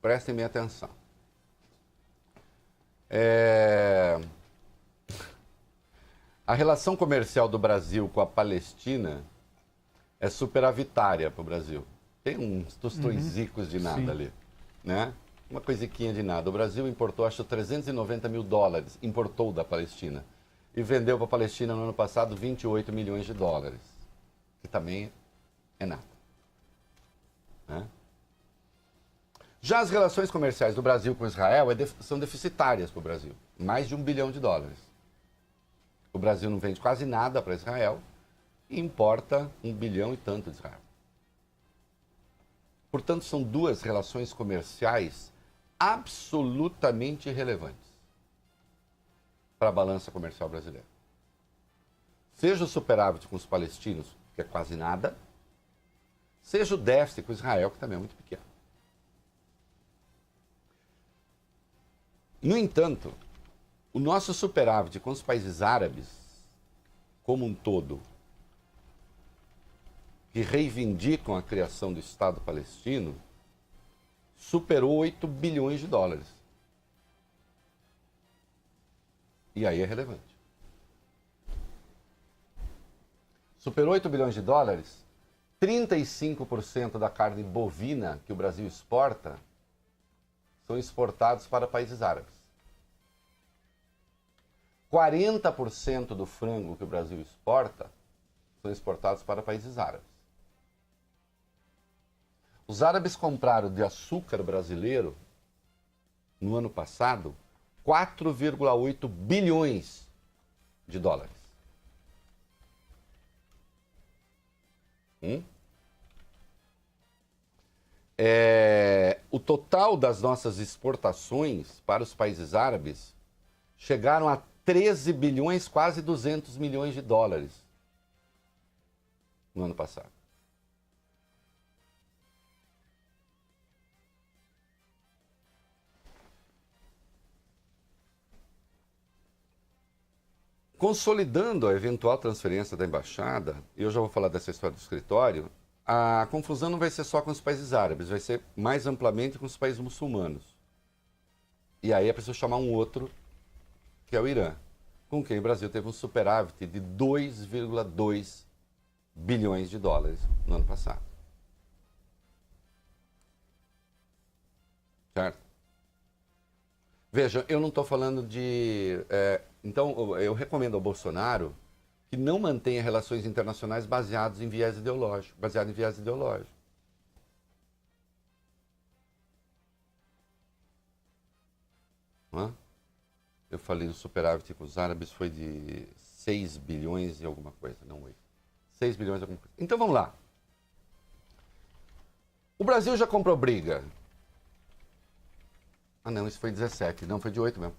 Prestem bem atenção. A relação comercial do Brasil com a Palestina é superavitária para o Brasil. Tem uns tostõezicos de nada ali, né? Uma coisiquinha de nada. O Brasil importou, acho, 390 mil dólares, importou da Palestina. E vendeu para a Palestina no ano passado 28 milhões de dólares. Que também é nada. Né? Já as relações comerciais do Brasil com Israel são deficitárias para o Brasil. Mais de 1 bilhão de dólares. O Brasil não vende quase nada para Israel e importa 1 bilhão e tanto de Israel. Portanto, são duas relações comerciais absolutamente irrelevantes para a balança comercial brasileira. Seja o superávit com os palestinos, que é quase nada, seja o déficit com Israel, que também é muito pequeno. No entanto, o nosso superávit com os países árabes, como um todo, que reivindicam a criação do Estado palestino, superou 8 bilhões de dólares. E aí é relevante. Superou 8 bilhões de dólares, 35% da carne bovina que o Brasil exporta são exportados para países árabes. 40% do frango que o Brasil exporta são exportados para países árabes. Os árabes compraram de açúcar brasileiro, no ano passado, 4,8 bilhões de dólares. O total das nossas exportações para os países árabes chegaram a 13 bilhões, quase 200 milhões de dólares no ano passado. Consolidando a eventual transferência da embaixada, e eu já vou falar dessa história do escritório, a confusão não vai ser só com os países árabes, vai ser mais amplamente com os países muçulmanos. E aí é preciso chamar um outro, que é o Irã, com quem o Brasil teve um superávit de 2,2 bilhões de dólares no ano passado. Certo? Veja, eu não estou falando de... então, eu recomendo ao Bolsonaro que não mantenha relações internacionais baseadas em viés ideológico. Não é? Eu falei do superávit com os árabes foi de 6 bilhões e alguma coisa, não 8. 6 bilhões e alguma coisa. Então, vamos lá. O Brasil já comprou briga. Ah, não, isso foi 17, não, foi de 8 mesmo.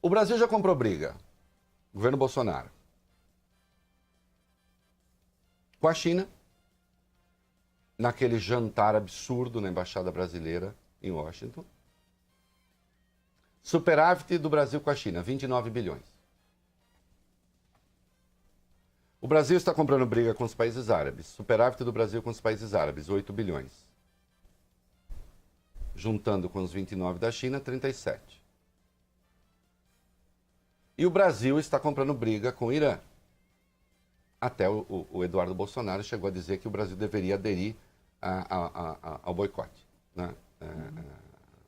O Brasil já comprou briga, governo Bolsonaro, com a China, naquele jantar absurdo na Embaixada Brasileira em Washington. Superávit do Brasil com a China, 29 bilhões. O Brasil está comprando briga com os países árabes. Superávit do Brasil com os países árabes, 8 bilhões. Juntando com os 29 da China, 37. E o Brasil está comprando briga com o Irã. Até o Eduardo Bolsonaro chegou a dizer que o Brasil deveria aderir ao boicote, né?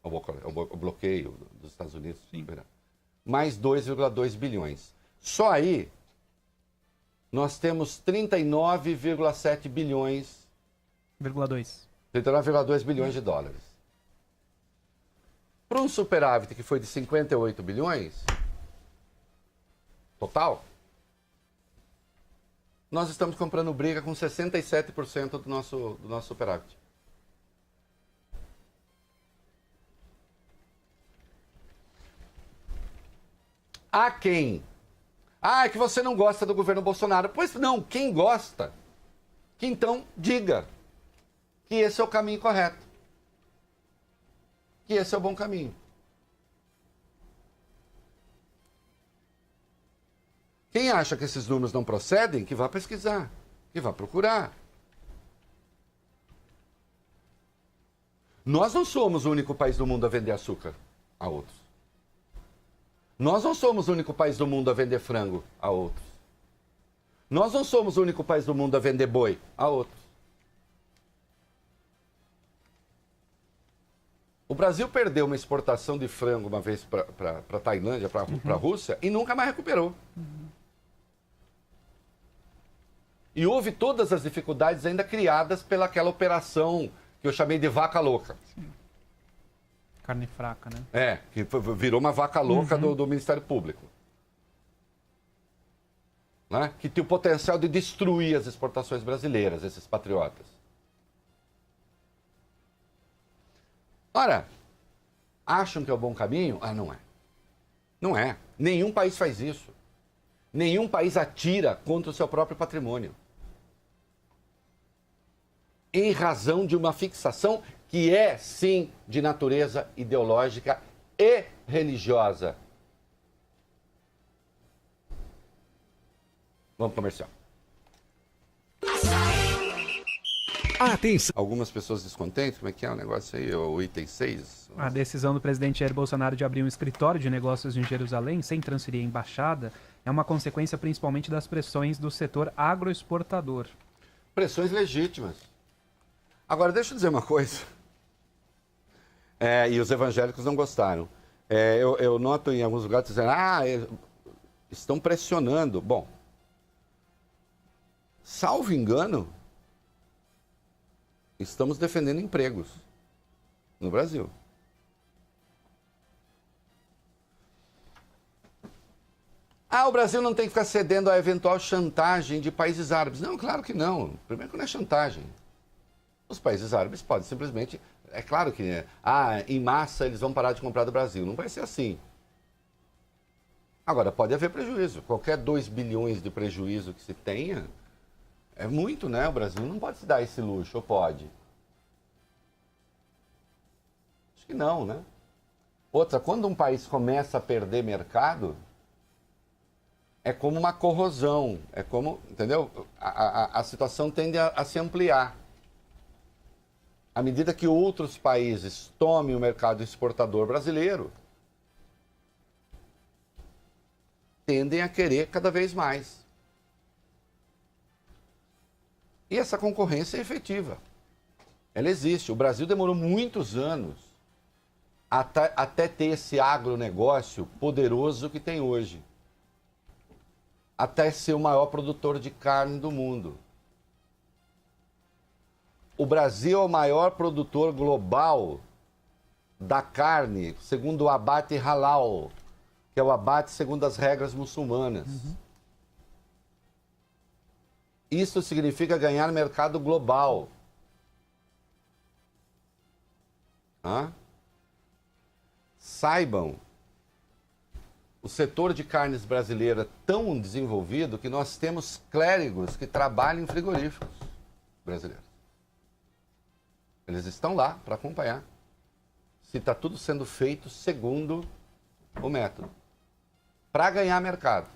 Ao bloqueio dos Estados Unidos. Sim. Mais 2,2 bilhões. Só aí, nós temos 39,7 bilhões... 39,2 bilhões de dólares. Para um superávit que foi de 58 bilhões, total, nós estamos comprando briga com 67% do nosso superávit. Há quem? Ah, é que você não gosta do governo Bolsonaro. Pois não, quem gosta, que então diga que esse é o caminho correto. Que esse é o bom caminho. Quem acha que esses números não procedem, que vá pesquisar, que vá procurar. Nós não somos o único país do mundo a vender açúcar a outros. Nós não somos o único país do mundo a vender frango a outros. Nós não somos o único país do mundo a vender boi a outros. O Brasil perdeu uma exportação de frango uma vez para a Tailândia, para a Rússia, e nunca mais recuperou. E houve todas as dificuldades ainda criadas pelaquela operação que eu chamei de vaca louca. Sim. Carne fraca, né? Que virou uma vaca louca do Ministério Público. Né? Que tem o potencial de destruir as exportações brasileiras, esses patriotas. Ora, acham que é o bom caminho? Ah, não é. Não é. Nenhum país faz isso. Nenhum país atira contra o seu próprio patrimônio. Em razão de uma fixação que é, sim, de natureza ideológica e religiosa. Vamos comercial. Atenção! Algumas pessoas descontentes, como é que é o negócio aí? O item 6? A decisão do presidente Jair Bolsonaro de abrir um escritório de negócios em Jerusalém, sem transferir a embaixada, é uma consequência principalmente das pressões do setor agroexportador. Pressões legítimas. Agora, deixa eu dizer uma coisa. E os evangélicos não gostaram. Eu noto em alguns lugares dizendo, estão pressionando. Bom, salvo engano, estamos defendendo empregos no Brasil. O Brasil não tem que ficar cedendo à eventual chantagem de países árabes. Não, claro que não. Primeiro que não é chantagem. Os países árabes podem simplesmente... É claro que, em massa, eles vão parar de comprar do Brasil. Não vai ser assim. Agora, pode haver prejuízo. Qualquer 2 bilhões de prejuízo que se tenha, é muito, né? O Brasil não pode se dar esse luxo, ou pode? Acho que não, né? Outra, quando um país começa a perder mercado, é como uma corrosão. É como, entendeu? A situação tende a se ampliar. À medida que outros países tomem o mercado exportador brasileiro, tendem a querer cada vez mais. E essa concorrência é efetiva. Ela existe. O Brasil demorou muitos anos até ter esse agronegócio poderoso que tem hoje. Até ser o maior produtor de carne do mundo. O Brasil é o maior produtor global da carne, segundo o abate halal, que é o abate segundo as regras muçulmanas. Isso significa ganhar mercado global. Saibam, o setor de carnes brasileira é tão desenvolvido que nós temos clérigos que trabalham em frigoríficos brasileiros. Eles estão lá para acompanhar se está tudo sendo feito segundo o método, para ganhar mercado.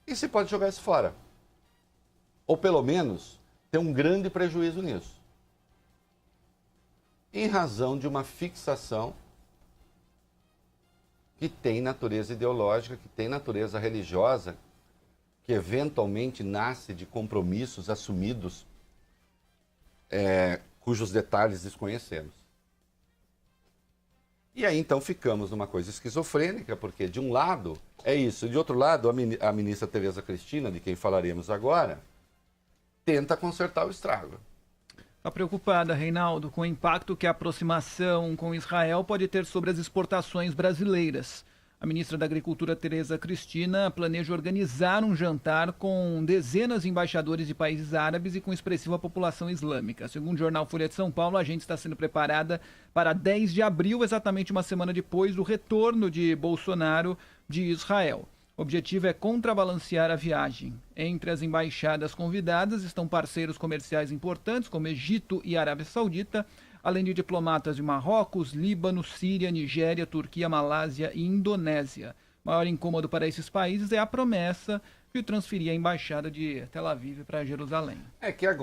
E se pode jogar isso fora. Ou pelo menos ter um grande prejuízo nisso. Em razão de uma fixação que tem natureza ideológica, que tem natureza religiosa, que eventualmente nasce de compromissos assumidos, cujos detalhes desconhecemos. E aí então ficamos numa coisa esquizofrênica, porque de um lado é isso, de outro lado a ministra Tereza Cristina, de quem falaremos agora, tenta consertar o estrago. Está preocupada, Reinaldo, com o impacto que a aproximação com Israel pode ter sobre as exportações brasileiras. A ministra da Agricultura, Tereza Cristina, planeja organizar um jantar com dezenas de embaixadores de países árabes e com expressiva população islâmica. Segundo o jornal Folha de São Paulo, a agenda está sendo preparada para 10 de abril, exatamente uma semana depois do retorno de Bolsonaro de Israel. O objetivo é contrabalancear a viagem. Entre as embaixadas convidadas estão parceiros comerciais importantes como Egito e Arábia Saudita, além de diplomatas de Marrocos, Líbano, Síria, Nigéria, Turquia, Malásia e Indonésia. O maior incômodo para esses países é a promessa de transferir a embaixada de Tel Aviv para Jerusalém. É que agora